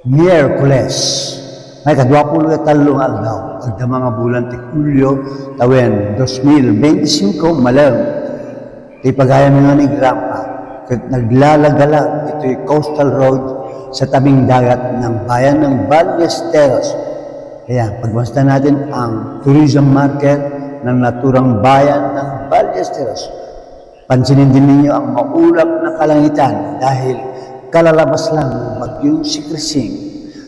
Miyerkules, may kadwapulo at talong aldaw, agda mga bulan ti Hulyo, tawen 2025, malam, ti pagaya nga ni Grampa, kat naglalagalag ito'y coastal road sa tabing dagat ng bayan ng Ballesteros. Kaya pagmasta natin ang tourism market ng naturang bayan ng Ballesteros. Pansinin din ninyo ang maulap na kalangitan dahil kalalabas lang ng bagyong si Krising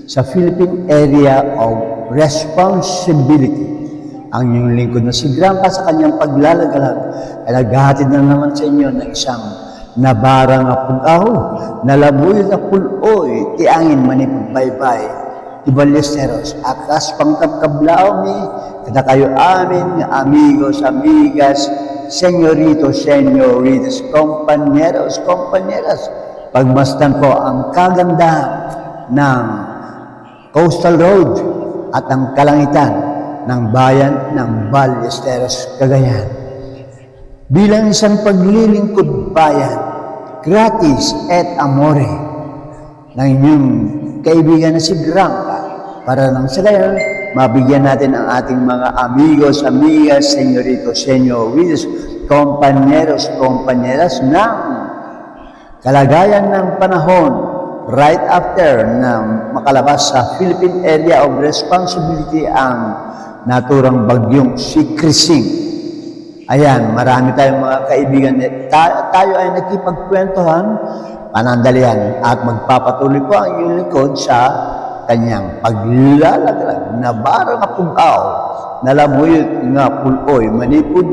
sa Philippine Area of Responsibility. Ang inyong lingkod na si Grandpa sa kanyang paglalagalag ay naghahatid na naman sa inyo ng isang nabarang apugaw, nalabuyo na puloy, tiangin manipagbaybay, ti Ballesteros, akas pangkabkablao mi, kada kayo amin, nga amigos, amigas, senyoritos, senyoritas, compañeros, compañeras, pagmasdan po ang kagandahan ng coastal road at ang kalangitan ng bayan ng Ballesteros, Cagayan. Bilang isang paglilingkod bayan, gratis et amore, ng inyong kaibigan na si Grandpa, para nang sa gayon, mabigyan natin ang ating mga amigos, amigas, senyoritos, senyoritas, compañeros, compañeras ng kalagayan ng panahon right after na makalabas sa Philippine Area of Responsibility ang naturang bagyong si Krising. Ayan, marami tayong mga kaibigan. Tayo ay nakipagkwentuhan, panandalian, at magpapatuloy po ang inyong likod sa kanyang paglalaglag na barang apugaw, nalamuyo nga puloy, manipod,